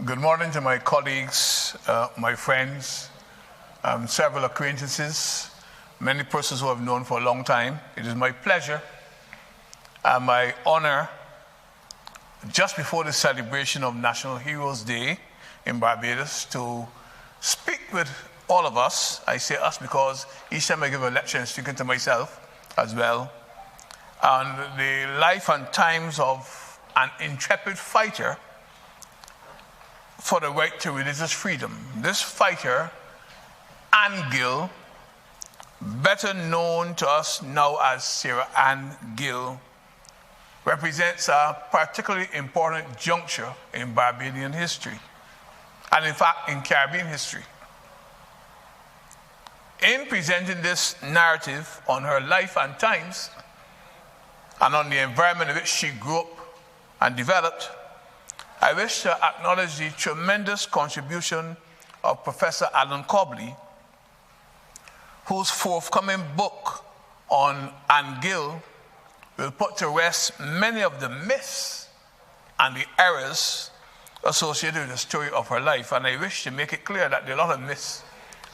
Good morning to my colleagues, my friends, several acquaintances, many persons who I've known for a long time. It is my pleasure and my honor, just before the celebration of National Heroes Day in Barbados, to speak with all of us. I say us because each time I give a lecture, I'm speaking to myself as well, on the life and times of an intrepid fighter for the right to religious freedom. This fighter, Gill, better known to us now as Sarah Ann Gill, represents a particularly important juncture in Barbadian history, and in fact in Caribbean history. In presenting this narrative on her life and times, and on the environment in which she grew up and developed, I wish to acknowledge the tremendous contribution of Professor Alan Cobley, whose forthcoming book on Ann Gill will put to rest many of the myths and the errors associated with the story of her life. And I wish to make it clear that there are a lot of myths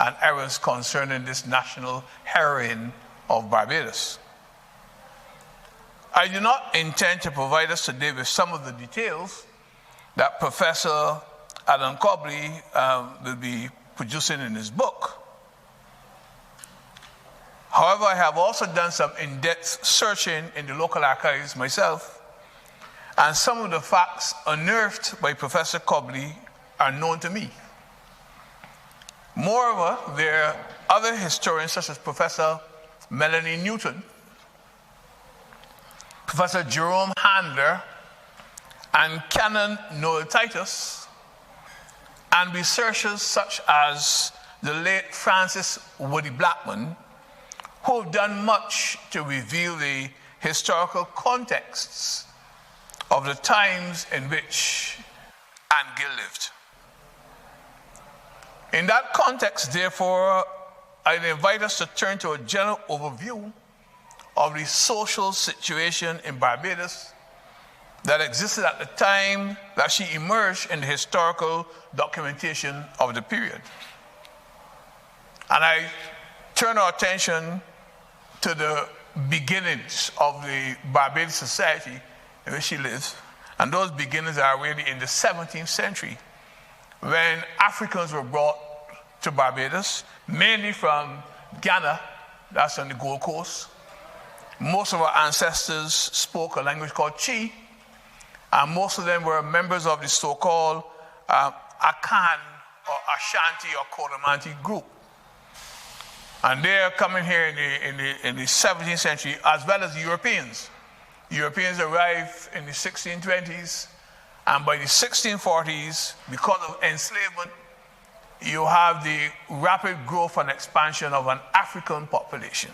and errors concerning this national heroine of Barbados. I do not intend to provide us today with some of the details that Professor Alan Cobley will be producing in his book. However, I have also done some in-depth searching in the local archives myself, and some of the facts unearthed by Professor Cobley are known to me. Moreover, there are other historians such as Professor Melanie Newton, Professor Jerome Handler, and Canon Noel Titus, and researchers such as the late Francis Woody Blackman, who have done much to reveal the historical contexts of the times in which Ann Gill lived. In that context, therefore, I'd invite us to turn to a general overview of the social situation in Barbados that existed at the time that she emerged in the historical documentation of the period. And I turn our attention to the beginnings of the Barbados society in which she lives. And those beginnings are really in the 17th century, when Africans were brought to Barbados, mainly from Ghana, that's on the Gold Coast. Most of our ancestors spoke a language called Chi, and most of them were members of the so-called Akan or Ashanti or Kodamanti group. And they're coming here in the 17th century, as well as the Europeans. Europeans arrived in the 1620s, and by the 1640s, because of enslavement, you have the rapid growth and expansion of an African population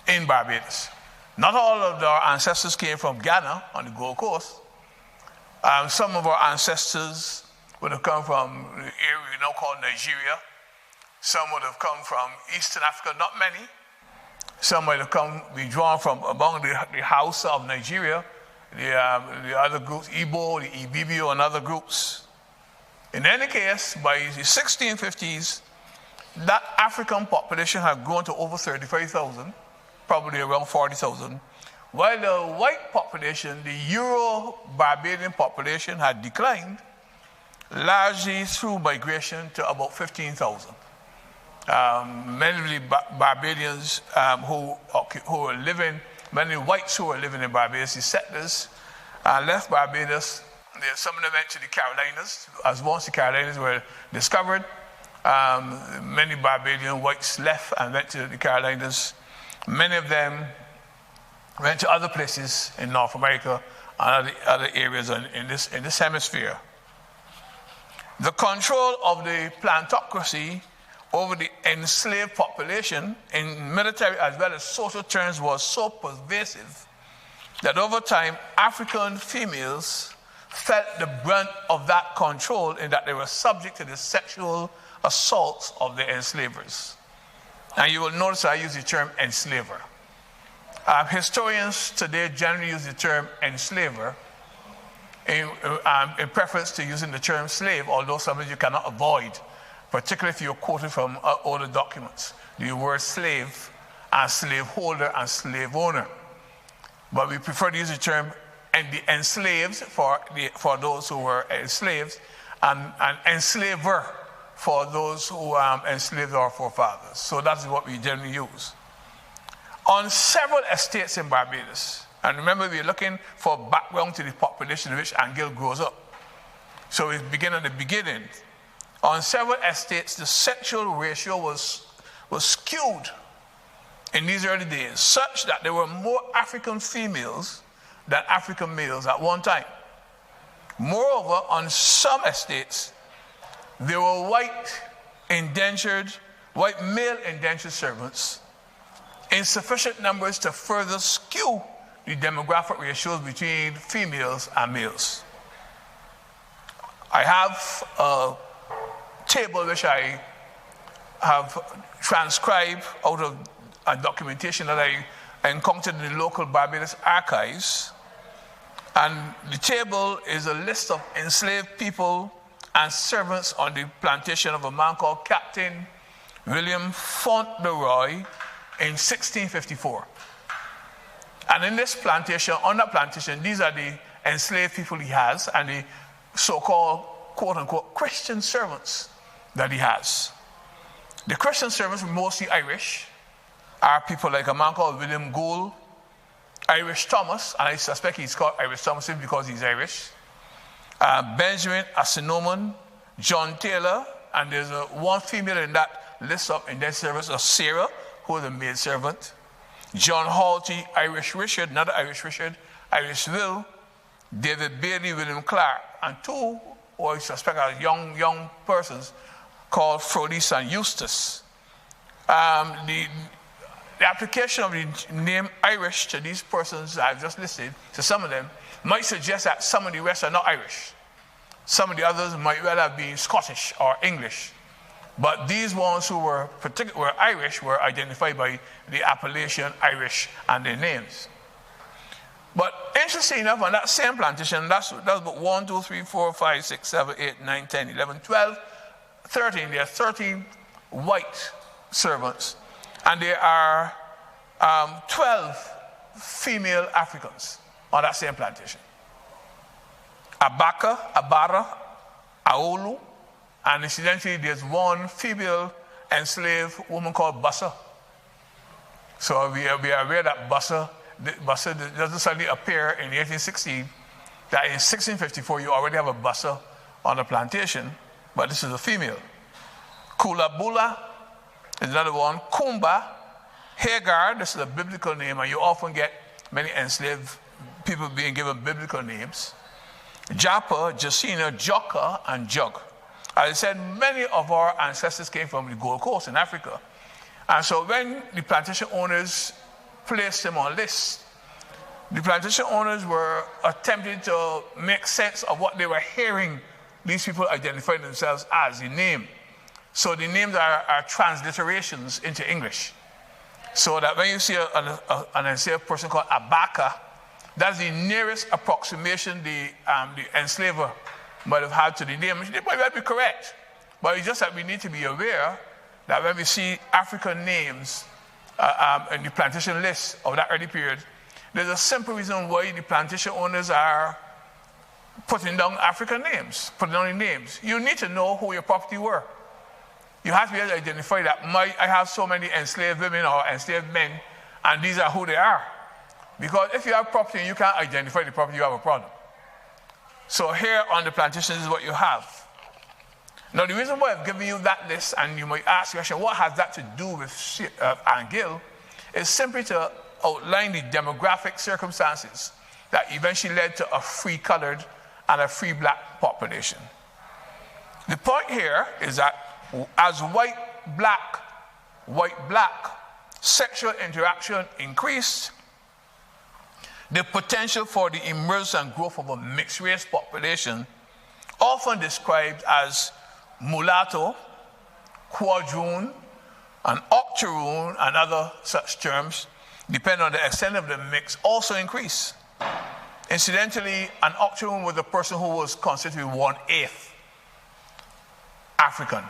in Barbados. Not all of our ancestors came from Ghana on the Gold Coast. Some of our ancestors would have come from the area we now call Nigeria. Some would have come from Eastern Africa, not many. Some might have been drawn from among the Hausa of Nigeria, the other groups, Igbo, the Ibibio, and other groups. In any case, by the 1650s, that African population had grown to over 35,000, probably around 40,000, while the white population, the Euro-Barbadian population, had declined, largely through migration to about 15,000. Many of the Barbadians who were living, many whites who were living in Barbados, the settlers, left Barbados. Some of them went to the Carolinas, as once the Carolinas were discovered. Many Barbadian whites left and went to the Carolinas. Many of them went to other places in North America and other areas in this hemisphere. The control of the plantocracy over the enslaved population in military as well as social terms was so pervasive that over time, African females felt the brunt of that control in that they were subject to the sexual assaults of the enslavers. And you will notice I use the term enslaver. Historians today generally use the term enslaver in preference to using the term slave, although something you cannot avoid, particularly if you're quoted from older documents. The word slave and slaveholder and slave owner. But we prefer to use the term enslaved for those who were enslaved, and enslaver for those who enslaved our forefathers. So that's what we generally use. On several estates in Barbados, and remember we're looking for background to the population in which Gill grows up. So we begin at the beginning. On several estates, the sexual ratio was skewed in these early days, such that there were more African females than African males at one time. Moreover, on some estates, there were white male indentured servants in sufficient numbers to further skew the demographic ratios between females and males. I have a table which I have transcribed out of a documentation that I encountered in the local Barbados archives. And the table is a list of enslaved people and servants on the plantation of a man called Captain William Fauntleroy in 1654. And in this plantation, on that plantation, these are the enslaved people he has and the so-called, quote-unquote, Christian servants that he has. The Christian servants were mostly Irish, are people like a man called William Gill, Irish Thomas, and I suspect he's called Irish Thomas simply because he's Irish, Benjamin Asinoman, John Taylor, and there's one female in that list of indentured servants, Sarah, who is a maid servant, John Halty, Irish Richard, another Irish Richard, Irish Will, David Bailey, William Clark, and two who I suspect are young persons called Frodis and Eustace. The application of the name Irish to these persons I've just listed, to some of them, might suggest that some of the rest are not Irish. Some of the others might well have been Scottish or English. But these ones who were Irish were identified by the appellation Irish and their names. But interesting enough, on that same plantation, that's about 1, 2, 3, 4, 5, 6, 7, 8, 9, 10, 11, 12, 13. There are 13 white servants. And there are 12 female Africans on that same plantation. Abara, Aolu, and incidentally, there's one female enslaved woman called Bussa. So we are aware that Bussa doesn't suddenly appear in 1816, that in 1654 you already have a Bussa on the plantation, but this is a female. Kulabula is another one. Kumba, Hagar, this is a biblical name, and you often get many enslaved people being given biblical names. Japa, Jacina, Joka, and Jug. As I said, many of our ancestors came from the Gold Coast in Africa. And so when the plantation owners placed them on lists, the plantation owners were attempting to make sense of what they were hearing these people identify themselves as, the name. So the names are transliterations into English. So that when you see an enslaved person called Abaka, that's the nearest approximation the enslaver might have had to the name. It might well be correct, but it's just that we need to be aware that when we see African names in the plantation list of that early period, there's a simple reason why the plantation owners are putting down African names, putting down the names. You need to know who your property were. You have to be able to identify that I have so many enslaved women or enslaved men, and these are who they are. Because if you have property and you can't identify the property, you have a problem. So here on the plantation, this is what you have. Now, the reason why I've given you that list, and you might ask the question, what has that to do with Gill, is simply to outline the demographic circumstances that eventually led to a free colored and a free black population. The point here is that as white-black sexual interaction increased, the potential for the emergence and growth of a mixed-race population, often described as mulatto, quadroon, and octoroon, and other such terms, depending on the extent of the mix, also increase. Incidentally, an octoroon was a person who was considered to be 1/8 African,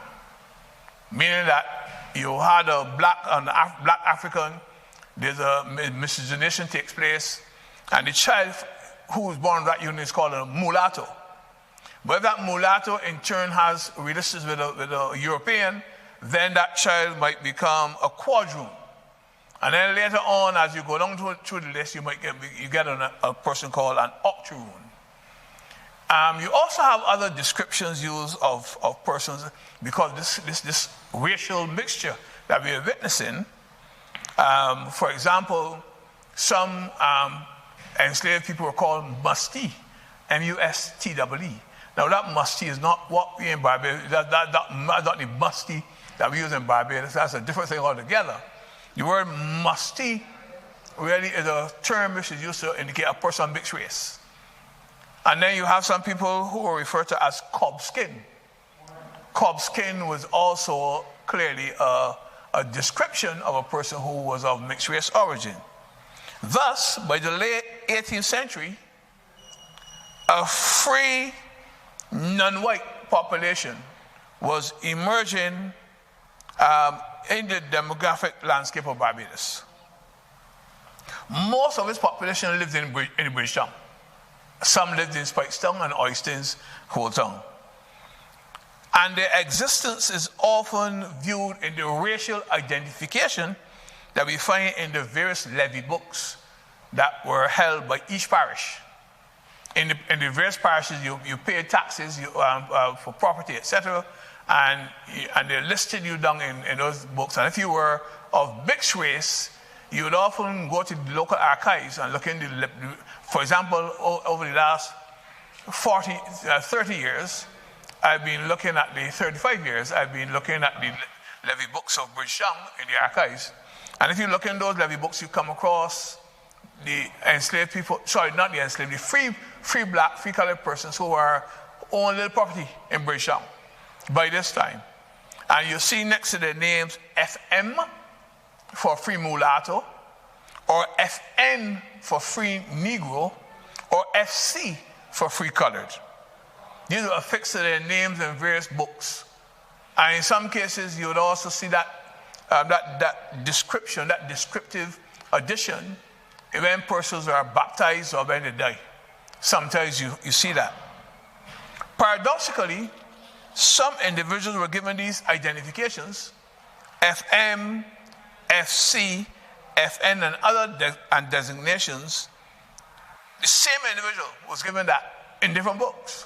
meaning that you had a black African, there's a miscegenation takes place, and the child who was born in that union is called a mulatto. But if that mulatto in turn has relations with a European, then that child might become a quadroon. And then later on, as you go down through the list, you get a person called an octoroon. You also have other descriptions used of persons because this racial mixture that we are witnessing. For example, some enslaved people were called mustee, M-U-S-T-E-E. Now that mustee is not what we in Barbados, that's not the mustee that we use in Barbados. That's a different thing altogether. The word mustee really is a term which is used to indicate a person of mixed race. And then you have some people who are referred to as cob skin. Cob skin was also clearly a description of a person who was of mixed race origin. Thus, by the late 18th century, a free non-white population was emerging in the demographic landscape of Barbados. Most of its population lived in Bridgetown. Some lived in Spikestown and Oystins, Town. And their existence is often viewed in the racial identification that we find in the various levy books that were held by each parish. In the various parishes, you pay taxes for property, etc., and they listed you down in those books. And if you were of mixed race, you would often go to the local archives and look in for example, over the last 30 years, I've been looking at the 35 years, I've been looking at the levy books of Bridgetown in the archives. And if you look in those levy books, you come across the enslaved people, sorry, not the enslaved, the free black, free colored persons who are own little property in Bridgetown by this time. And you see next to their names FM for free mulatto, or FN for free Negro, or FC for free colored. These are affixed to their names in various books. And in some cases, you would also see that description, that descriptive addition, when persons are baptized or when they die. Sometimes you see that. Paradoxically, some individuals were given these identifications, FM, FC, FN, and other designations. The same individual was given that in different books.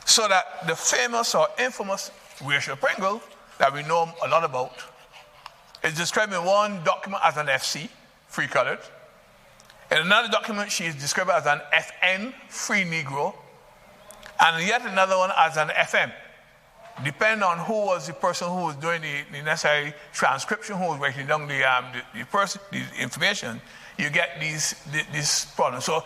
So that the famous or infamous Rachel Pringle, that we know a lot about, is described in one document as an FC, free colored. In another document, she is described as an FN, free Negro, and yet another one as an FM. Depending on who was the person who was doing the necessary transcription, who was writing down the information, you get these problems. So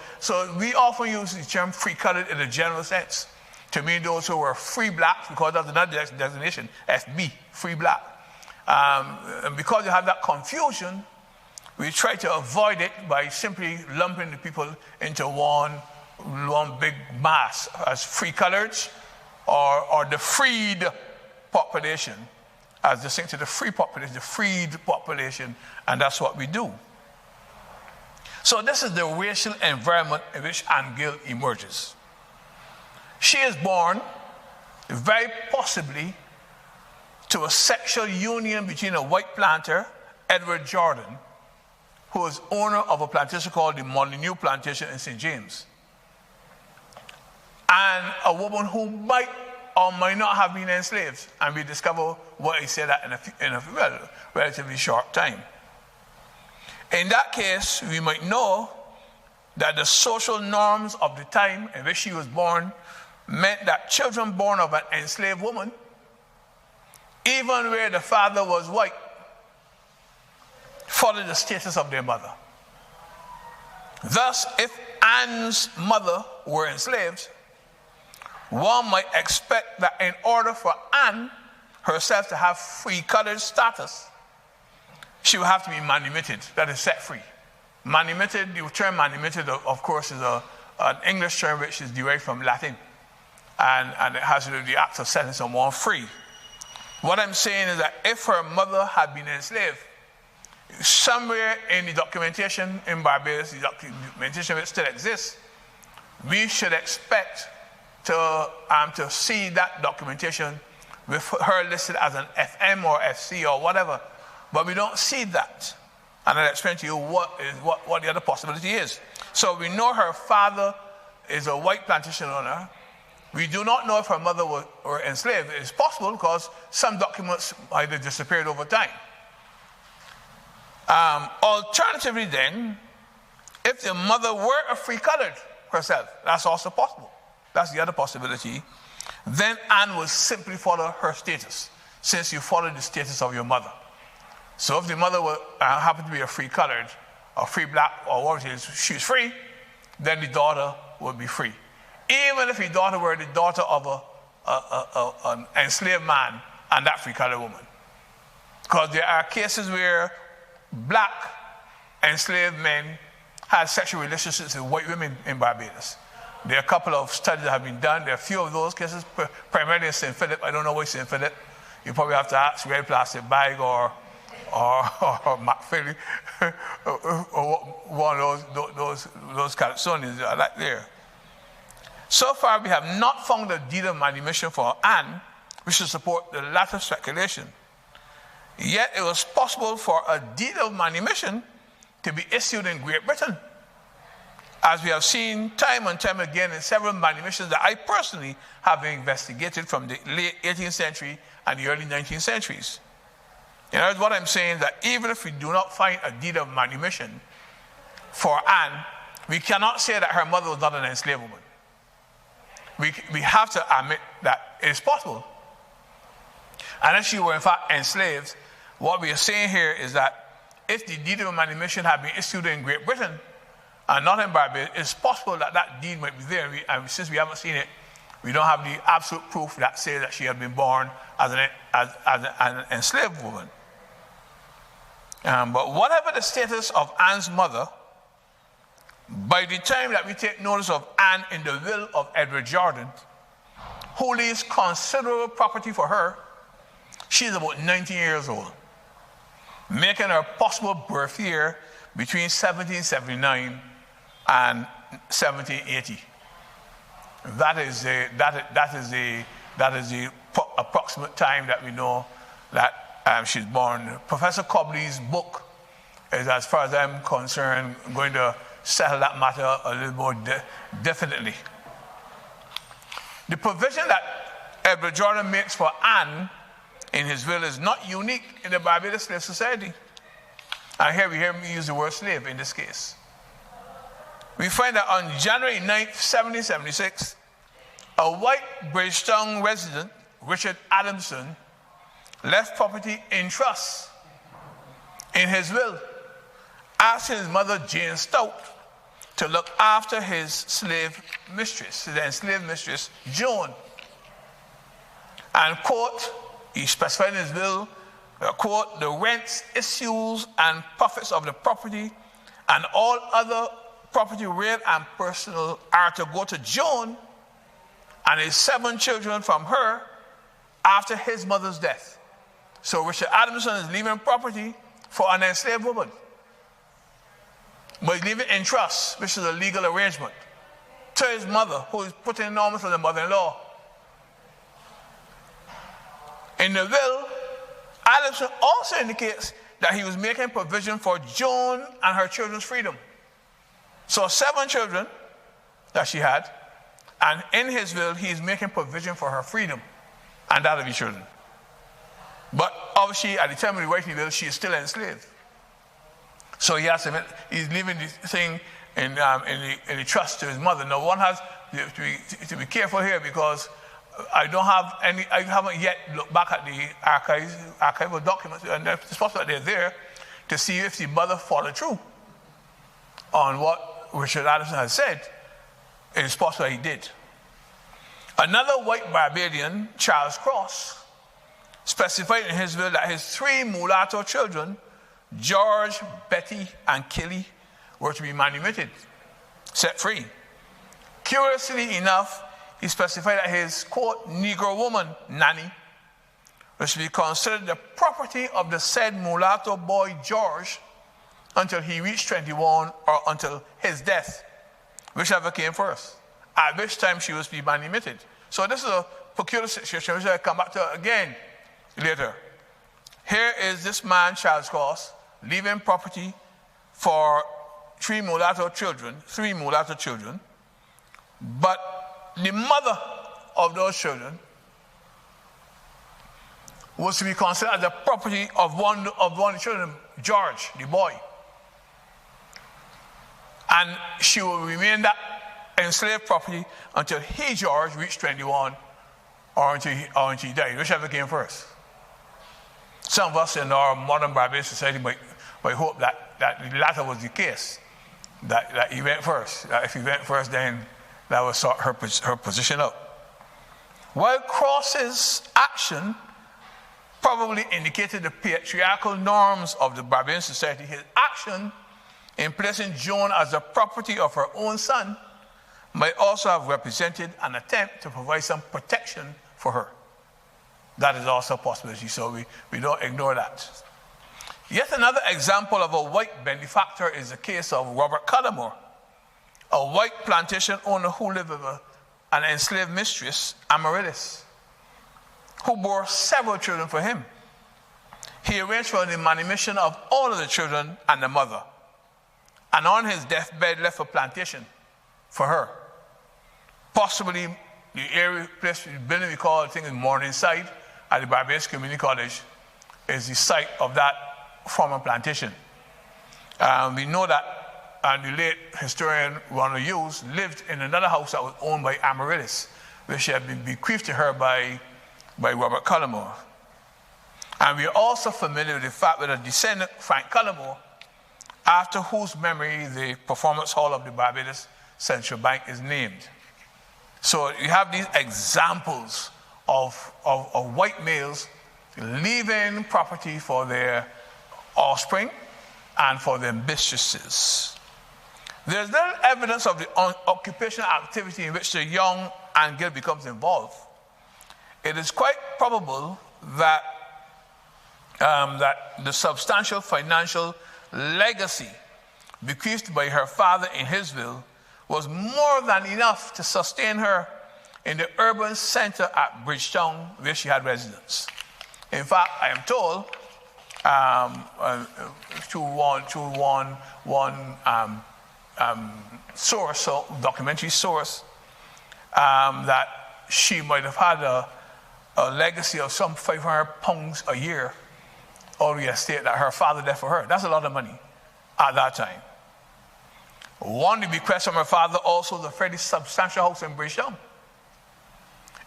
we often use the term free colored in a general sense to mean those who were free black, because that's another designation, FB, free black. And because you have that confusion, we try to avoid it by simply lumping the people into one big mass as free coloreds or the freed population, as distinct to the free population, the freed population, and that's what we do. So this is the racial environment in which Anne Gill emerges. She is born, very possibly, to a sexual union between a white planter, Edward Jordan, who is owner of a plantation called the Molyneux Plantation in St. James, and a woman who might or might not have been enslaved. And we discover what he said that in a relatively short time. In that case, we might know that the social norms of the time in which she was born meant that children born of an enslaved woman, even where the father was white, followed the status of their mother. Thus, if Anne's mother were enslaved, one might expect that in order for Anne herself to have free colored status, she would have to be manumitted, that is, set free. Manumitted, the term manumitted, of course, is an English term which is derived from Latin. And it has to do with the act of setting someone free. What I'm saying is that if her mother had been enslaved, somewhere in the documentation in Barbados, the documentation which still exists, we should expect to see that documentation with her listed as an FM or FC or whatever. But we don't see that. And I'll explain to you what the other possibility is. So we know her father is a white plantation owner. We do not know if her mother were enslaved. It's possible because some documents either disappeared over time. Alternatively then, if the mother were a free-colored herself, that's also possible. That's the other possibility. Then Anne will simply follow her status, since you follow the status of your mother. So if the mother happened to be a free-colored, or free black, or whatever it is, she's free, then the daughter would be free. Even if the daughter were the daughter of an enslaved man and that free-colored woman. Because there are cases where black enslaved men had sexual relationships with white women in Barbados. There are a couple of studies that have been done. There are a few of those cases, primarily in St. Philip. I don't know why St. Philip. You probably have to ask Red Plastic Bag or McPhilly or one of those Californians that are right there. So far, we have not found a deed of manumission for Anne, which should support the latter speculation. Yet it was possible for a deed of manumission to be issued in Great Britain, as we have seen time and time again in several manumissions that I personally have investigated from the late 18th century and the early 19th centuries. In other words, what I'm saying is that even if we do not find a deed of manumission for Anne, we cannot say that her mother was not an enslaved woman. We have to admit that it's possible. And if she were in fact enslaved, what we are saying here is that if the deed of manumission had been issued in Great Britain and not in Barbados, it's possible that that deed might be there. And since we haven't seen it, we don't have the absolute proof that says that she had been born as an enslaved woman. But whatever the status of Anne's mother, by the time that we take notice of Anne in the will of Edward Jordan, who leaves considerable property for her, she is about 19 years old, making her possible birth year between 1779 and 1780. That is the approximate time that we know that she's born. Professor Cobley's book is, as far as I'm concerned, going to settle that matter a little more definitely. The provision that Edward Jordan makes for Anne in his will is not unique in the Barbados slave society. And here we hear me use the word slave in this case. We find that on January 9th, 1776, a white Bridgetown resident, Richard Adamson, left property in trust in his will, asking his mother, Jane Stout, to look after his slave mistress, his enslaved mistress, Joan. And, quote, he specified in his will, quote, the rents, issues, and profits of the property and all other property, real and personal, are to go to Joan and his 7 children from her after his mother's death. So Richard Adamson is leaving property for an enslaved woman. But he's leaving in trust, which is a legal arrangement, to his mother, who is putting enormous on the mother-in-law. In the will, Adamson also indicates that he was making provision for Joan and her children's freedom. So 7 children that she had, and in his will, he's making provision for her freedom and that of his children. But obviously, at the time of the writing of the will, she is still enslaved. So he has to, he's leaving the thing in the trust to his mother. Now, one has to be careful here, because I haven't yet looked back at the archival documents, and it's possible that they're there, to see if the mother followed through on what Richard Adamson has said. It is possible that he did. Another white Barbadian, Charles Cross, specified in his will that his 3 mulatto children, George, Betty, and Killy, were to be manumitted, set free. Curiously enough, he specified that his, quote, Negro woman, nanny, was to be considered the property of the said mulatto boy George until he reached 21 or until his death, whichever came first, at which time she was to be manumitted. So this is a peculiar situation, which I'll come back to again later. Here is this man, Charles Cross, leaving property for three mulatto children, but the mother of those children was to be considered as the property of one of the children, George, the boy. And she will remain that enslaved property until he, George, reached 21 or until he died, whichever came first. Some of us in our modern Barbadian society might hope that the latter was the case, that he went first. That if he went first, then that would sort her position up. While Cross's action probably indicated the patriarchal norms of the Barbadian society, his action in placing Joan as the property of her own son might also have represented an attempt to provide some protection for her. That is also a possibility, so we don't ignore that. Yet another example of a white benefactor is the case of Robert Callamore, a white plantation owner who lived with an enslaved mistress, Amelioration, who bore several children for him. He arranged for the manumission of all of the children and the mother, and on his deathbed left a plantation for her. Possibly the area, place, the building we call, I think, is Morningside at the Barbados Community College, is the site of that former plantation. We know that, and the late historian Ronald Hughes lived in another house that was owned by Amaryllis, which had been bequeathed to her by Robert Callamore. And we are also familiar with the fact that a descendant, Frank Callamore, after whose memory the Performance Hall of the Barbados Central Bank is named. So you have these examples of white males leaving property for their offspring and for their mistresses. There's little evidence of the occupational activity in which the young and Gill becomes involved. It is quite probable that the substantial financial legacy bequeathed by her father in his will was more than enough to sustain her in the urban center at Bridgetown, where she had residence. In fact, I am told through one source, so documentary source, that she might have had a legacy of some £500 a year of the estate that her father left for her. That's a lot of money at that time. One bequest from her father also was a fairly substantial house in Bridgetown.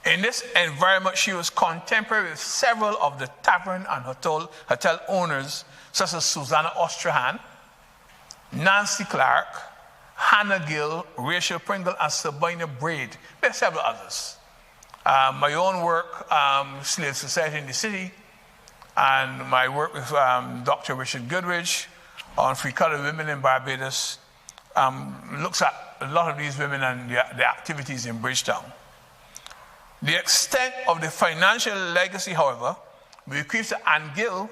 In this environment, she was contemporary with several of the tavern and hotel owners, such as Susanna Ostrihan, Nancy Clark, Hannah Gill, Rachel Pringle, and Sabina Braid. There are several others. My own work, Slave Society in the City, and my work with Dr. Richard Goodwin on free-colored women in Barbados looks at a lot of these women and the activities in Bridgetown. The extent of the financial legacy, however, bequeathed to Anne Gill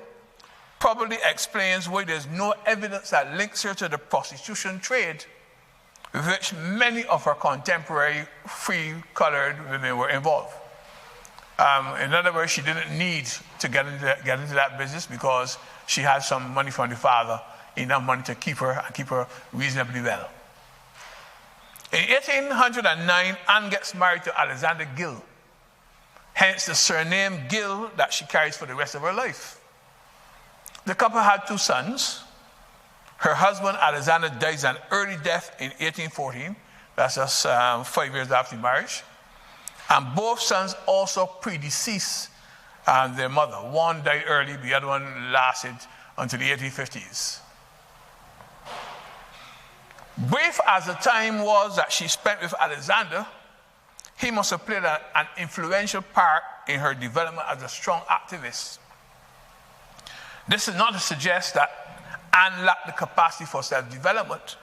probably explains why there's no evidence that links her to the prostitution trade with which many of her contemporary free-colored women were involved. In other words, she didn't need to get into that business because she had some money from the father, enough money to keep her reasonably well. In 1809, Anne gets married to Alexander Gill, hence the surname Gill that she carries for the rest of her life. The couple had 2 sons. Her husband, Alexander, dies an early death in 1814. That's just 5 years after marriage. And both sons also predeceased their mother. One died early, the other one lasted until the 1850s. Brief as the time was that she spent with Alexander, he must have played an influential part in her development as a strong activist. This is not to suggest that Anne lacked the capacity for self-development,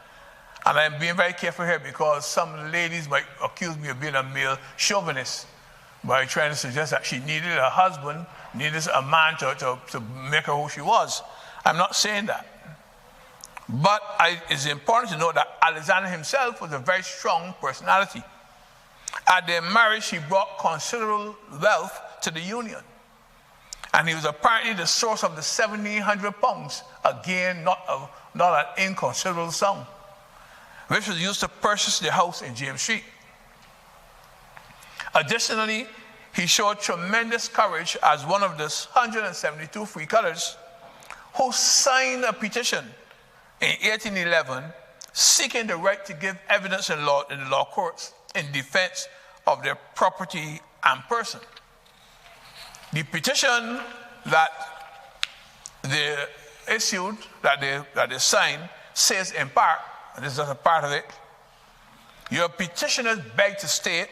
And I'm being very careful here because some ladies might accuse me of being a male chauvinist by trying to suggest that she needed a husband, needed a man to make her who she was. I'm not saying that. But it's important to note that Alexander himself was a very strong personality. At their marriage, he brought considerable wealth to the union. And he was apparently the source of the 1,700 pounds, again, not an inconsiderable sum, which was used to purchase the house in James Street. Additionally, he showed tremendous courage as one of the 172 free colors who signed a petition in 1811 seeking the right to give evidence in the law courts in defense of their property and person. The petition that they issued, that they signed, says in part, and this is just a part of it, your petitioners beg to state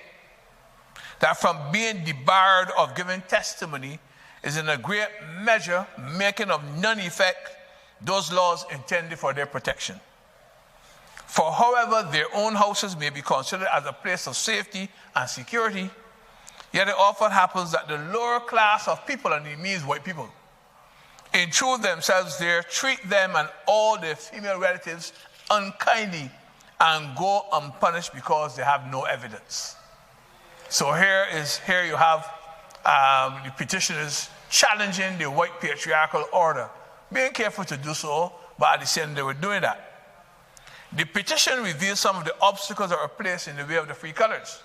that from being debarred of giving testimony is in a great measure making of none effect those laws intended for their protection. For however their own houses may be considered as a place of safety and security, yet it often happens that the lower class of people, and it means white people, intrude themselves there, treat them and all their female relatives unkindly, and go unpunished because they have no evidence. So here you have the petitioners challenging the white patriarchal order, being careful to do so, but at the same time they were doing that. The petition reveals some of the obstacles that were placed in the way of the free colors.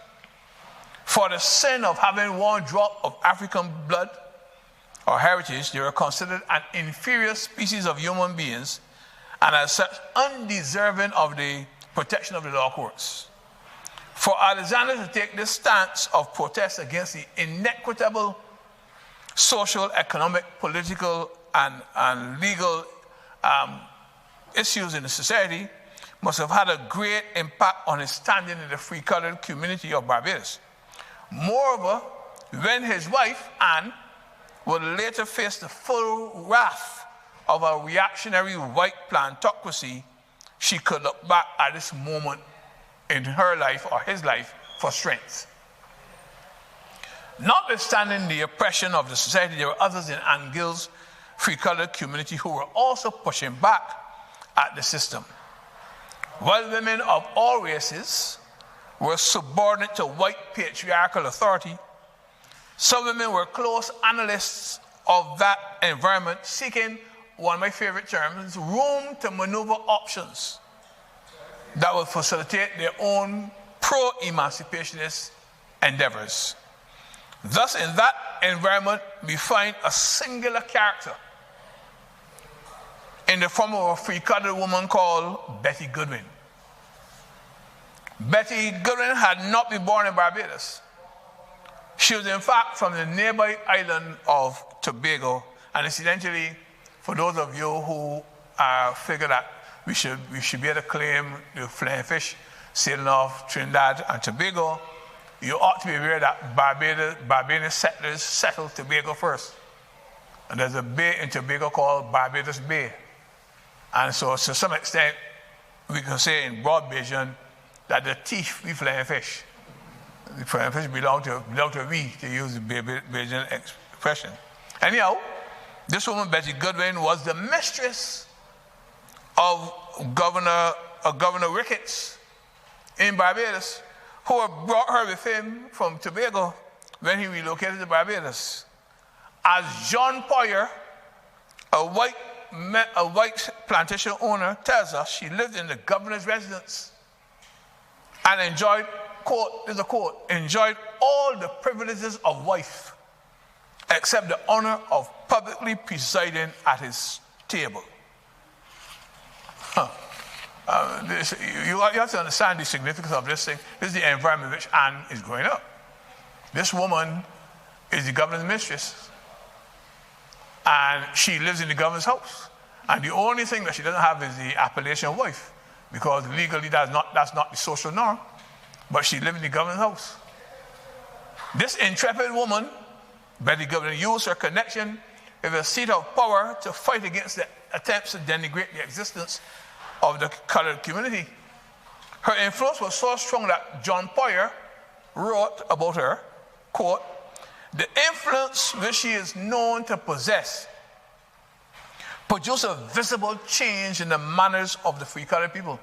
For the sin of having one drop of African blood or heritage, they were considered an inferior species of human beings and as such undeserving of the protection of the law courts. For Alexander to take this stance of protest against the inequitable social, economic, political, and legal issues in the society must have had a great impact on his standing in the free-colored community of Barbados. Moreover, when his wife, Anne, would later face the full wrath of a reactionary white plantocracy, she could look back at this moment in her life or his life for strength. Notwithstanding the oppression of the society, there were others in Anne Gill's free-colored community who were also pushing back at the system. While women of all races were subordinate to white patriarchal authority, some women were close analysts of that environment, seeking, one of my favorite terms, room to maneuver options that would facilitate their own pro-emancipationist endeavors. Thus, in that environment, we find a singular character in the form of a free-colored woman called Betty Goodwin. Betty Goodwin had not been born in Barbados. She was, in fact, from the nearby island of Tobago. And incidentally, for those of you who figure that we should be able to claim the flying fish sailing off Trinidad and Tobago, you ought to be aware that Barbadian settlers settled Tobago first. And there's a bay in Tobago called Barbados Bay. And so to some extent, we can say in broad vision that the thief, we flying fish. The flying fish belong to we, to use the Bayesian expression. Anyhow, this woman, Betty Goodwin, was the mistress of Governor Ricketts in Barbados, who had brought her with him from Tobago when he relocated to Barbados. As John Poyer, a white plantation owner, tells us, she lived in the governor's residence and enjoyed, quote, there's a quote, enjoyed all the privileges of wife except the honor of publicly presiding at his table. You have to understand the significance of this thing. This is the environment in which Anne is growing up. This woman is the governor's mistress, and she lives in the governor's house. And the only thing that she doesn't have is the appellation wife, because legally that's not the social norm. But she lived in the governor's house. This intrepid woman, Betty Goodwin, used her connection with a seat of power to fight against the attempts to denigrate the existence of the colored community. Her influence was so strong that John Poyer wrote about her, quote, "The influence which she is known to possess produced a visible change in the manners of the free-colored people,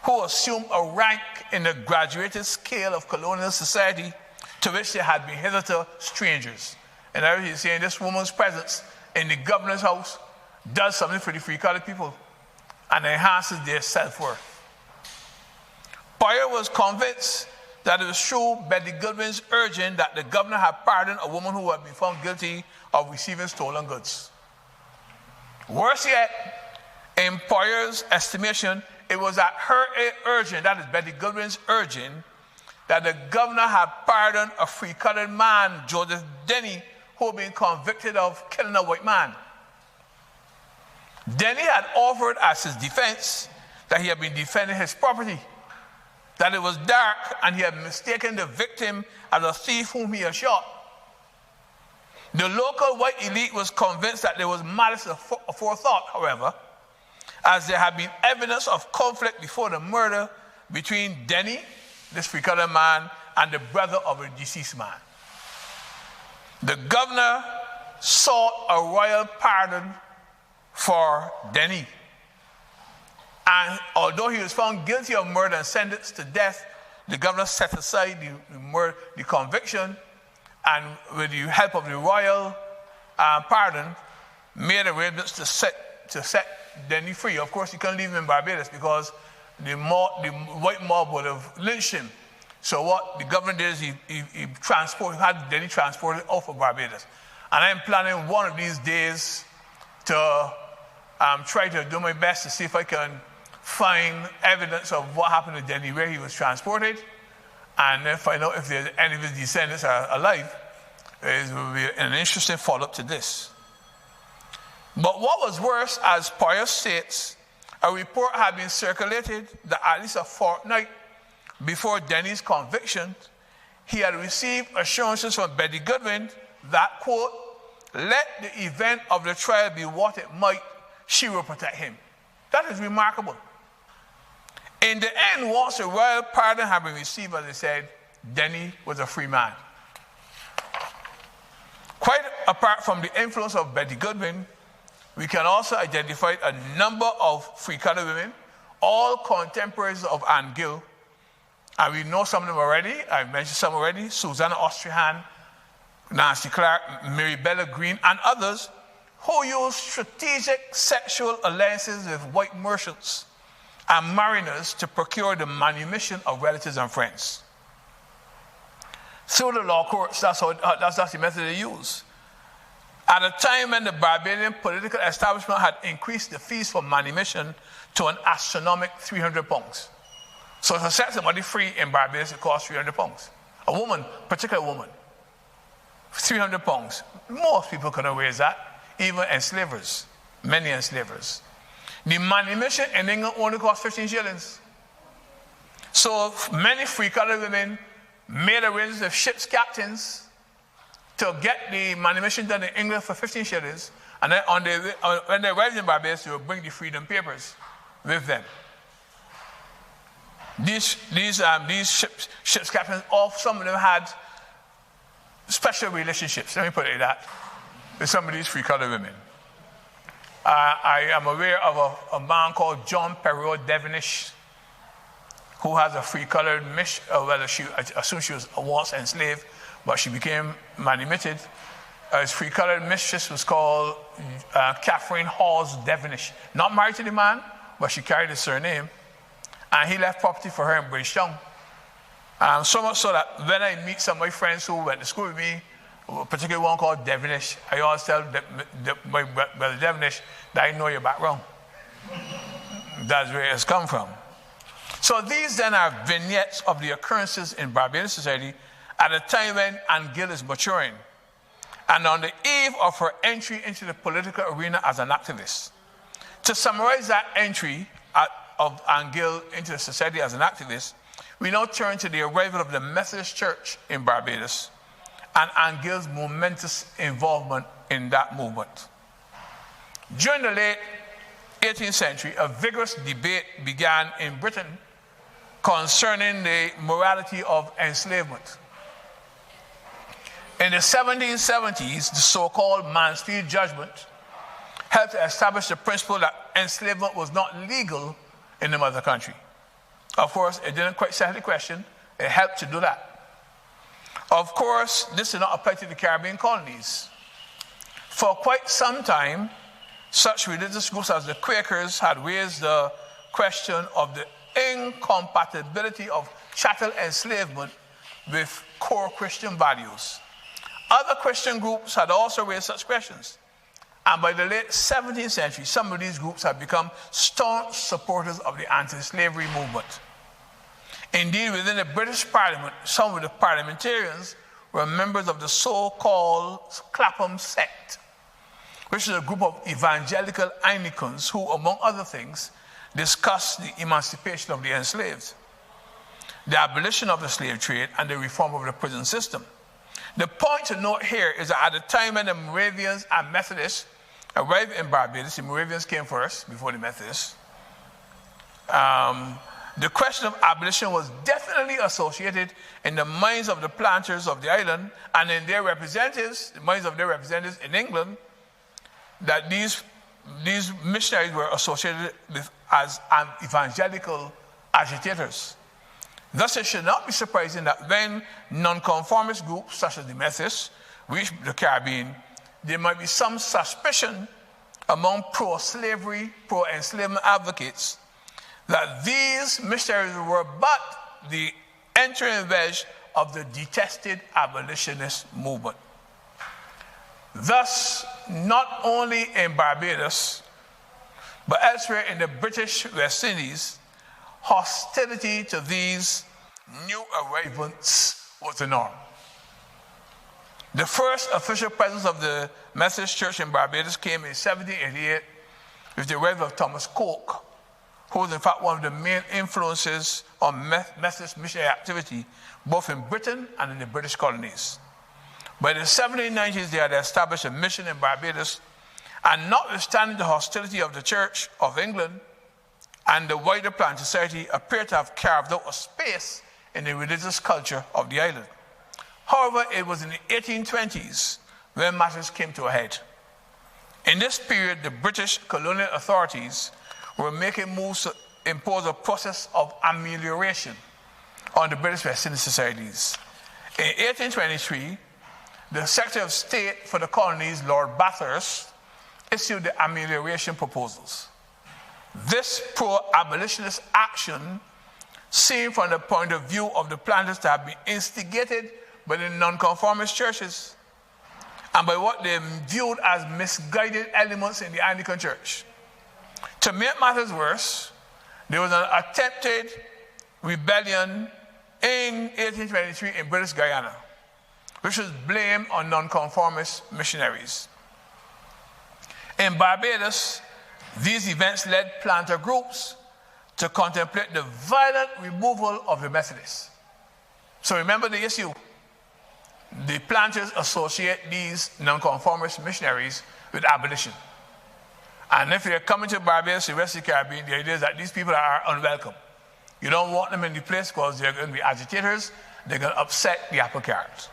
who assumed a rank in the graduated scale of colonial society to which they had been hitherto strangers." And I was saying this woman's presence in the governor's house does something for the free-colored people and enhances their self-worth. Poyer was convinced that it was through Betty Goodwin's urging that the governor had pardoned a woman who had been found guilty of receiving stolen goods. Worse yet, in Poyer's estimation, it was at her urging, that is Betty Goodwin's urging, that the governor had pardoned a free-colored man, Joseph Denny, who had been convicted of killing a white man. Denny had offered as his defense that he had been defending his property, that it was dark and he had mistaken the victim as a thief whom he had shot. The local white elite was convinced that there was malice aforethought, however, as there had been evidence of conflict before the murder between Denny, this free-colored man, and the brother of a deceased man. The governor sought a royal pardon for Denny. And although he was found guilty of murder and sentenced to death, the governor set aside the conviction and with the help of the royal pardon, made arrangements to set Denny free. Of course, he couldn't leave him in Barbados because the white mob would have lynched him. So what the governor did is he had Denny transported off of Barbados. And I'm planning one of these days to try to do my best to see if I can find evidence of what happened to Denny, where he was transported, and then find out if there's any of his descendants are alive. It will be an interesting follow-up to this. But what was worse, as Poyer states, a report had been circulated that at least a fortnight before Denny's conviction, he had received assurances from Betty Goodwin that, quote, "Let the event of the trial be what it might, she will protect him." That is remarkable. In the end, once the royal pardon had been received, as I said, Denny was a free man. Quite apart from the influence of Betty Goodwin, we can also identify a number of free-colored women, all contemporaries of Anne Gill. And we know some of them already. I've mentioned some already. Susanna Ostrihan, Nancy Clark, Marybella Green, and others who used strategic sexual alliances with white merchants and mariners to procure the manumission of relatives and friends. Through the law courts, that's the method they use. At a time when the Barbadian political establishment had increased the fees for manumission to an astronomical £300. So to set somebody free in Barbados, it costs £300. A woman, particular woman, £300. Most people couldn't raise that, even enslavers, many enslavers. The manumission in England only cost 15 shillings. So many free-colored women made arrangements with ship's captains to get the manumission done in England for 15 shillings, and then when they arrived in Barbados, they would bring the freedom papers with them. These ship's captains, some of them had special relationships, let me put it like that, with some of these free-colored women. I am aware of a man called John Perrault Devonish, who has a free-colored mistress. I assume she was once enslaved, but she became manumitted. His free-colored mistress was called Catherine Hawes Devonish. Not married to the man, but she carried his surname. And he left property for her in Bridgetown. So much so that when I meet some of my friends who went to school with me, particularly one called Devonish, I always tell my brother Devonish that I know your background. That's where it has come from. So these then are vignettes of the occurrences in Barbadian society at a time when Anne Gill is maturing and on the eve of her entry into the political arena as an activist. To summarize that entry of Anne Gill into the society as an activist, we now turn to the arrival of the Methodist Church in Barbados and Anne Gill's momentous involvement in that movement. During the late 18th century, a vigorous debate began in Britain concerning the morality of enslavement. In the 1770s, the so-called Mansfield Judgment helped to establish the principle that enslavement was not legal in the mother country. Of course, it didn't quite settle the question. It helped to do that. Of course, this did not apply to the Caribbean colonies. For quite some time, such religious groups as the Quakers had raised the question of the incompatibility of chattel enslavement with core Christian values. Other Christian groups had also raised such questions. And by the late 17th century, some of these groups had become staunch supporters of the anti-slavery movement. Indeed, within the British Parliament, some of the parliamentarians were members of the so-called Clapham sect, which is a group of evangelical Anglicans who, among other things, discussed the emancipation of the enslaved, the abolition of the slave trade, and the reform of the prison system. The point to note here is that at the time when the Moravians and Methodists arrived in Barbados, the Moravians came first before the Methodists, the question of abolition was definitely associated in the minds of the planters of the island and in their representatives, the minds of their representatives in England, that these missionaries were associated with as evangelical agitators. Thus, it should not be surprising that when nonconformist groups such as the Methodists reached the Caribbean, there might be some suspicion among pro-slavery, pro-enslavement advocates that these missionaries were but the entering wedge of the detested abolitionist movement. Thus, not only in Barbados, but elsewhere in the British West Indies, hostility to these new arrivals was the norm. The first official presence of the Methodist Church in Barbados came in 1788 with the arrival of Thomas Coke, who was in fact one of the main influences on Methodist missionary activity both in Britain and in the British colonies. By the 1790s, they had established a mission in Barbados, and notwithstanding the hostility of the Church of England and the wider planter society, appeared to have carved out a space in the religious culture of the island. However, it was in the 1820s when matters came to a head. In this period, the British colonial authorities were making moves to impose a process of amelioration on the British West Indies societies. In 1823, the Secretary of State for the colonies, Lord Bathurst, issued the Amelioration Proposals. This pro-abolitionist action seemed from the point of view of the planters to have been instigated by the nonconformist churches and by what they viewed as misguided elements in the Anglican Church. To make matters worse, there was an attempted rebellion in 1823 in British Guyana, which was blamed on nonconformist missionaries. In Barbados, these events led planter groups to contemplate the violent removal of the Methodists. So remember the issue. The planters associate these nonconformist missionaries with abolition. And if they're coming to Barbados, the rest of the Caribbean, the idea is that these people are unwelcome. You don't want them in the place because they're going to be agitators. They're going to upset the apple cart.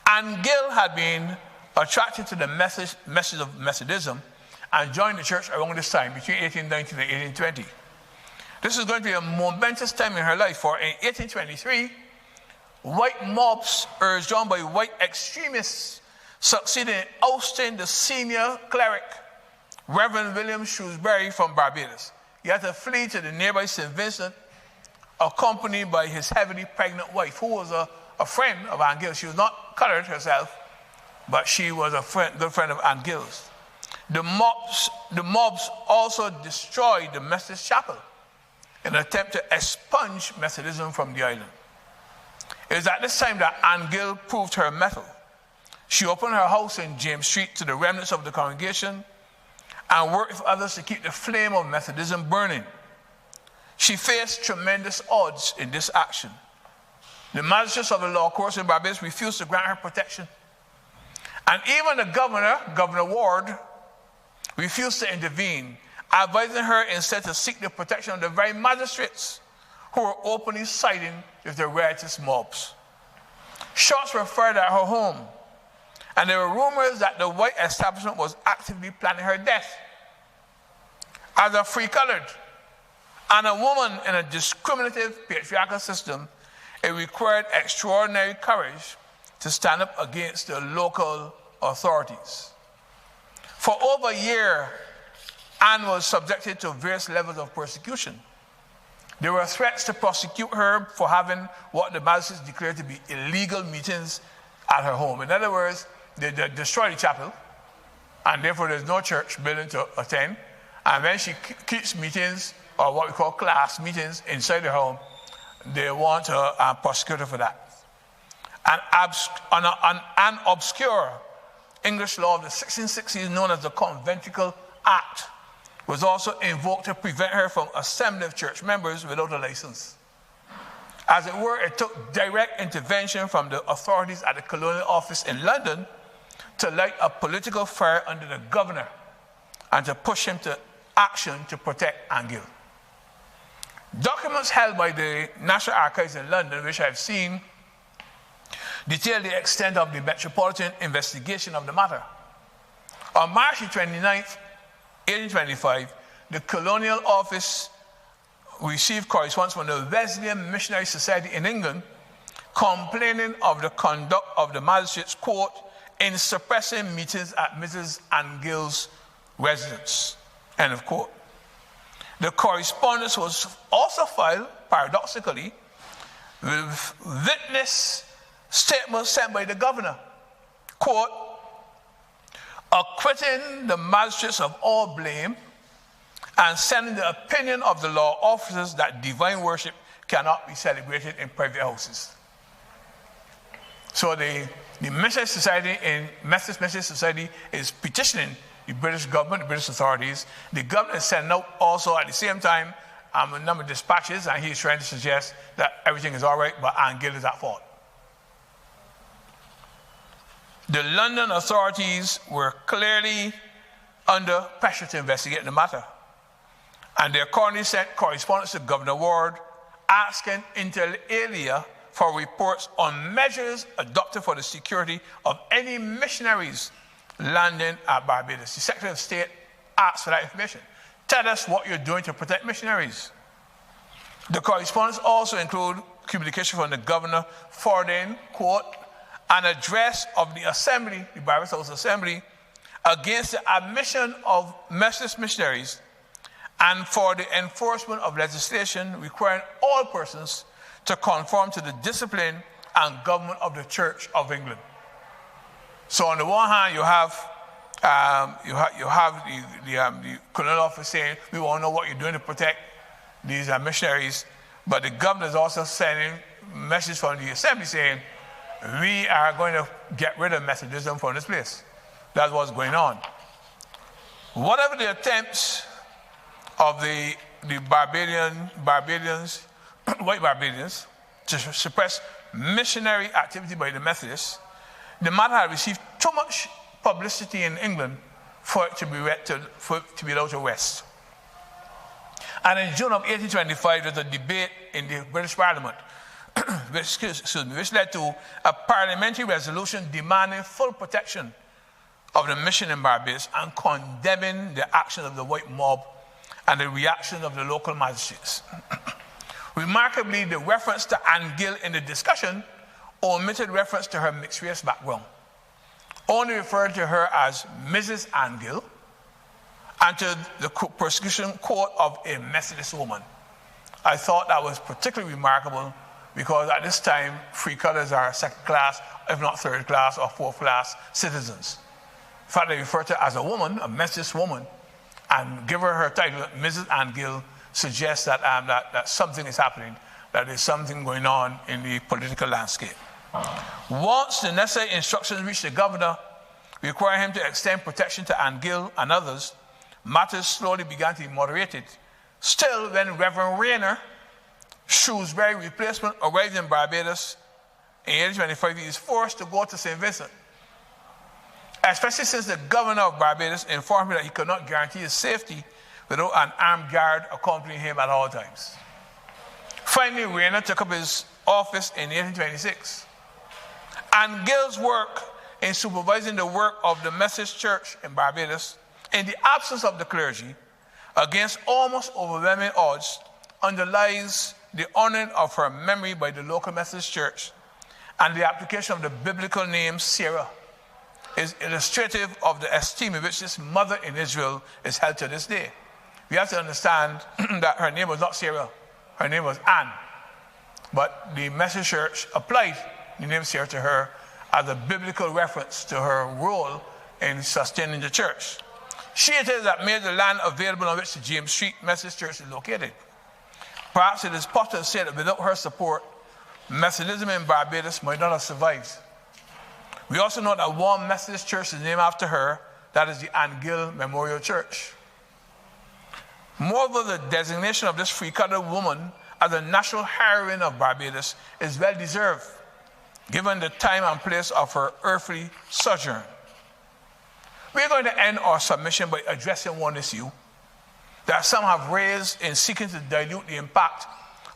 And Gill had been attracted to the message of Methodism and joined the church around this time, between 1819 and 1820. This is going to be a momentous time in her life, for in 1823, white mobs urged on by white extremists succeeded in ousting the senior cleric, Reverend William Shrewsbury, from Barbados. He had to flee to the nearby St. Vincent, accompanied by his heavily pregnant wife, who was a friend of Anne Gill. She was not colored herself, but she was a good friend of Anne Gill's. The mobs also destroyed the Methodist chapel in an attempt to expunge Methodism from the island. It was at this time that Anne Gill proved her mettle. She opened her house in James Street to the remnants of the congregation and worked with others to keep the flame of Methodism burning. She faced tremendous odds in this action. The magistrates of the law courts in Barbados refused to grant her protection. And even the governor, Governor Ward, refused to intervene, advising her instead to seek the protection of the very magistrates who were openly siding with the riotous mobs. Shots were fired at her home, and there were rumors that the white establishment was actively planning her death. As a free-colored and a woman in a discriminative patriarchal system, it required extraordinary courage to stand up against the local authorities. For over a year, Anne was subjected to various levels of persecution. There were threats to prosecute her for having what the magistrates declared to be illegal meetings at her home. In other words, they destroyed the chapel, and therefore there's no church building to attend. And when she keeps meetings, or what we call class meetings, inside her home, they want to prosecute her for that. An obscure English law of the 1660s known as the Conventicle Act was also invoked to prevent her from assembling church members without a license. As it were, it took direct intervention from the authorities at the Colonial Office in London to light a political fire under the governor and to push him to action to protect Anne Gill. Documents held by the National Archives in London, which I've seen, detail the extent of the metropolitan investigation of the matter. On March 29, 1825, the Colonial Office received correspondence from the Wesleyan Missionary Society in England complaining of the conduct of the magistrates' court in suppressing meetings at Mrs. Anne Gill's residence. End of quote. The correspondence was also filed, paradoxically, with witness statements sent by the governor, quote, acquitting the magistrates of all blame and sending the opinion of the law officers that divine worship cannot be celebrated in private houses. So the Methodist Society in Methodist Society is petitioning the British government, the British authorities. The government is sending out also at the same time a number of dispatches, and he's trying to suggest that everything is all right, but Anne Gill is at fault. The London authorities were clearly under pressure to investigate the matter, and they accordingly sent correspondence to Governor Ward asking inter alia for reports on measures adopted for the security of any missionaries landing at Barbados. The Secretary of State asked for that information. Tell us what you're doing to protect missionaries. The correspondence also included communication from the governor forwarding, quote, an address of the Assembly, the Barbados House Assembly, against the admission of Methodist missionaries and for the enforcement of legislation requiring all persons to conform to the discipline and government of the Church of England. So on the one hand, you have the Colonial Office saying, we want to know what you're doing to protect these missionaries, but the governor is also sending messages from the Assembly saying, we are going to get rid of Methodism from this place. That's what's going on. Whatever the attempts of the Barbadians, white Barbadians, to suppress missionary activity by the Methodists, the matter had received too much publicity in England for it to be allowed to rest. And in June of 1825, there was a debate in the British Parliament, which led to a parliamentary resolution demanding full protection of the mission in Barbados and condemning the action of the white mob and the reaction of the local magistrates. Remarkably, the reference to Anne Gill in the discussion omitted reference to her mixed race background, only referred to her as Mrs. Anne Gill and to the persecution court of a Methodist woman. I thought that was particularly remarkable because at this time, free colors are second class, if not third class or fourth class citizens. In fact, they refer to her as a woman, a Methodist woman, and give her title, Mrs. Anne Gill, suggests that, that something is happening, that there's something going on in the political landscape. Once the necessary instructions reached the governor, requiring him to extend protection to Anne Gill and others, matters slowly began to be moderated. Still, when Reverend Rayner, Shrewsbury replacement, arrived in Barbados in 1825, he is forced to go to St. Vincent, especially since the governor of Barbados informed him that he could not guarantee his safety without an armed guard accompanying him at all times. Finally, Rayner took up his office in 1826. And Gill's work in supervising the work of the Methodist Church in Barbados, in the absence of the clergy, against almost overwhelming odds, underlies the honoring of her memory by the local Methodist Church, and the application of the biblical name Sarah is illustrative of the esteem in which this mother in Israel is held to this day. We have to understand that her name was not Sarah, her name was Anne. But the Methodist Church applied the name Sarah to her as a biblical reference to her role in sustaining the church. She it is that made the land available on which the James Street Methodist Church is located. Perhaps it is possible to say that without her support, Methodism in Barbados might not have survived. We also know that one Methodist church is named after her, that is the Anne Gill Memorial Church. Moreover, the designation of this free-colored woman as a national heroine of Barbados is well deserved, given the time and place of her earthly sojourn. We're going to end our submission by addressing one issue that some have raised in seeking to dilute the impact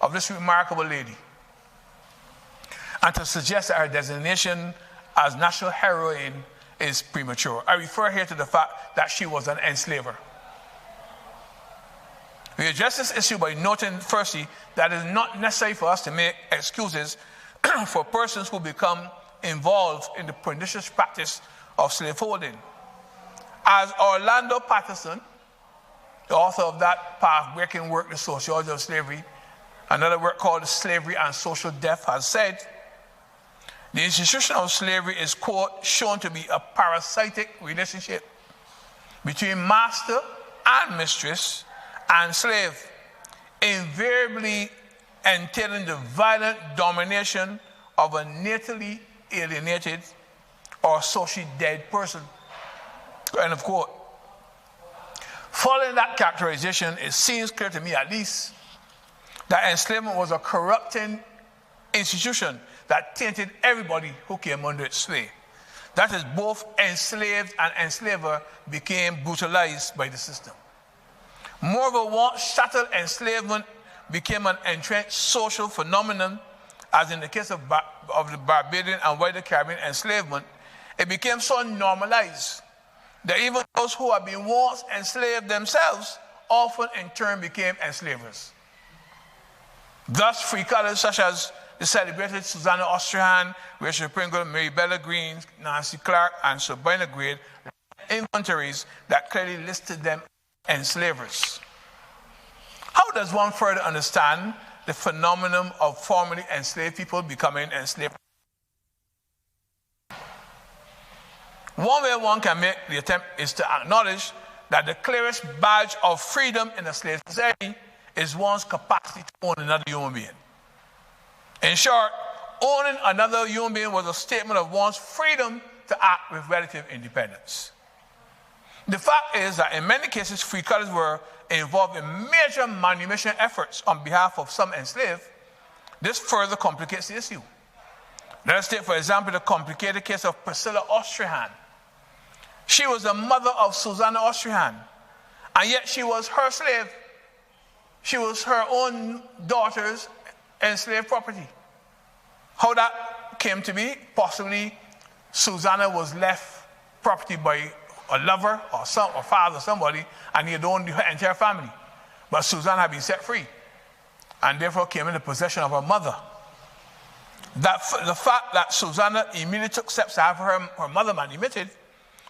of this remarkable lady, and to suggest that her designation as national heroine is premature. I refer here to the fact that she was an enslaver. We address this issue by noting, firstly, that it is not necessary for us to make excuses for persons who become involved in the pernicious practice of slaveholding. As Orlando Patterson, the author of that path-breaking work, The Sociology of Slavery, another work called Slavery and Social Death, has said, the institution of slavery is, quote, shown to be a parasitic relationship between master and mistress and slave, invariably entailing the violent domination of a natally alienated or socially dead person. End of quote. Following that characterization, it seems clear to me at least that enslavement was a corrupting institution that tainted everybody who came under its sway. That is, both enslaved and enslaver became brutalized by the system. Moreover, once chattel enslavement became an entrenched social phenomenon, as in the case of the Barbadian and wider Caribbean enslavement, it became so normalized that even those who had been once enslaved themselves often in turn became enslavers. Thus, free colors such as the celebrated Susanna Ostrihan, Rachel Pringle, Mary Bella Green, Nancy Clark, and Sabina Grade inventories that clearly listed them as enslavers. How does one further understand the phenomenon of formerly enslaved people becoming enslaved? One way one can make the attempt is to acknowledge that the clearest badge of freedom in a slave society is one's capacity to own another human being. In short, owning another human being was a statement of one's freedom to act with relative independence. The fact is that in many cases, free colors were involved in major manumission efforts on behalf of some enslaved. This further complicates the issue. Let us take, for example, the complicated case of Priscilla Ostrihan. She was the mother of Susanna Ostrihan, and yet she was her slave. She was her own daughter's enslaved property. How that came to be? Possibly Susanna was left property by a lover or father or somebody, and he had owned her entire family. But Susanna had been set free, and therefore came into possession of her mother. The fact that Susanna immediately took steps to have her mother manumitted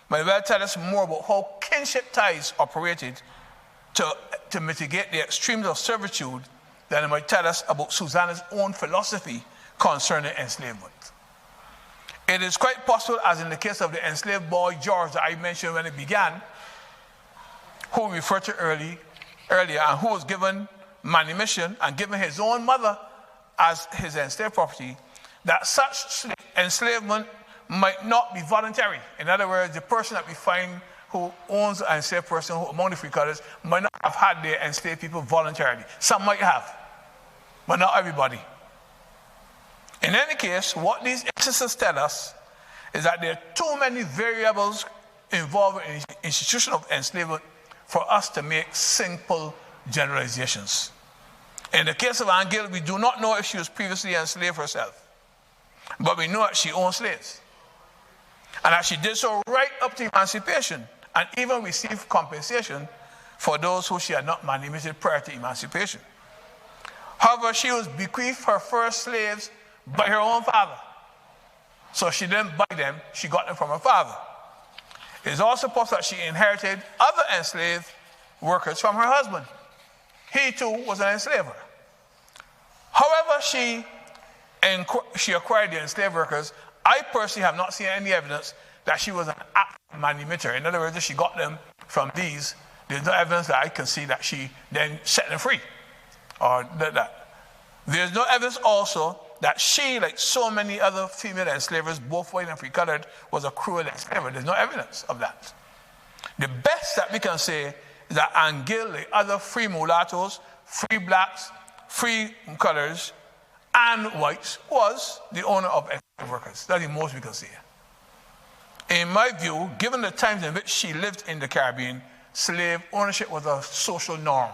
might well tell us more about how kinship ties operated to mitigate the extremes of servitude than it might tell us about Susanna's own philosophy concerning enslavement. It is quite possible, as in the case of the enslaved boy George that I mentioned when it began, who we referred to earlier, and who was given manumission and given his own mother as his enslaved property, that such enslavement might not be voluntary. In other words, the person that we find who owns an enslaved person among the free colors might not have had their enslaved people voluntarily. Some might have, but not everybody. In any case, what these instances tell us is that there are too many variables involved in the institution of enslavement for us to make simple generalizations. In the case of Anne Gill, we do not know if she was previously enslaved herself, but we know that she owned slaves, and that she did so right up to emancipation, and even received compensation for those who she had not manumitted prior to emancipation. However, she was bequeathed her first slaves by her own father. So she didn't buy them, she got them from her father. It is also possible that she inherited other enslaved workers from her husband. He too was an enslaver. However she acquired the enslaved workers, I personally have not seen any evidence that she was an active manumitter. In other words, if she got them from these, there's no evidence that I can see that she then set them free. Or that. There's no evidence also that she, like so many other female enslavers, both white and free-colored, was a cruel enslaver. There's no evidence of that. The best that we can say is that Anne Gill, like other free mulattoes, free blacks, free colors, and whites, was the owner of enslaved workers. That's the most we can say. In my view, given the times in which she lived in the Caribbean, slave ownership was a social norm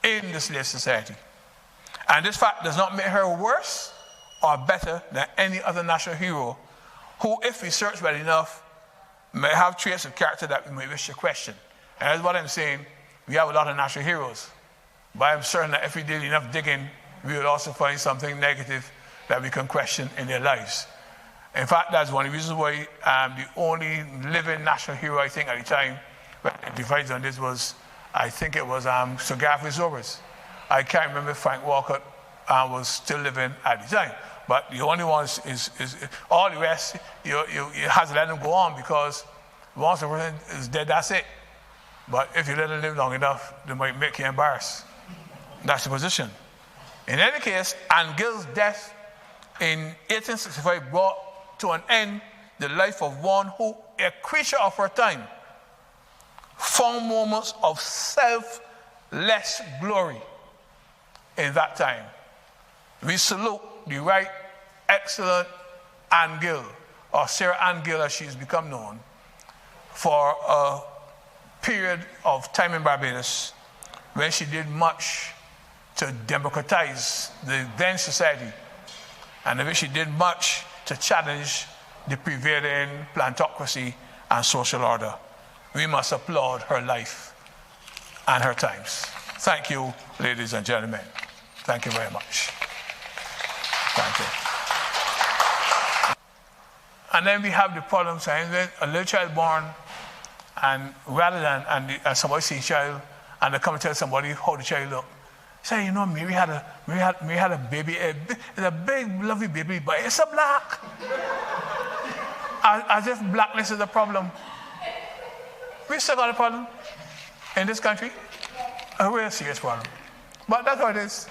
in the slave society. And this fact does not make her worse or better than any other national hero who, if we search well enough, may have traits of character that we may wish to question. And that's what I'm saying. We have a lot of national heroes. But I'm certain that if we did enough digging, we would also find something negative that we can question in their lives. In fact, that's one of the reasons why the only living national hero, I think, at the time, when it divides on this was, I think it was Sir Garfield Sobers. I can't remember if Frank Walcott was still living at the time. But the only one is all the rest, you have to let them go on, because once the person is dead, that's it. But if you let them live long enough, they might make you embarrassed. That's the position. In any case, Anne Gill's death in 1865 brought to an end the life of one who, a creature of her time, found moments of selfless glory in that time. We salute the right, excellent Anne Gill, or Sarah Anne Gill as she's become known, for a period of time in Barbados when she did much to democratize the then society, and in which she did much to challenge the prevailing plantocracy and social order. We must applaud her life and her times. Thank you, ladies and gentlemen. Thank you very much. Thank you. And then we have the problem saying that a little child born, and rather than somebody see a child and they come and tell somebody how the child look, say, you know, Mary had a baby, it's a big, lovely baby, but it's a black. As if blackness is a problem. We still got a problem in this country. A real serious problem. But that's what it is.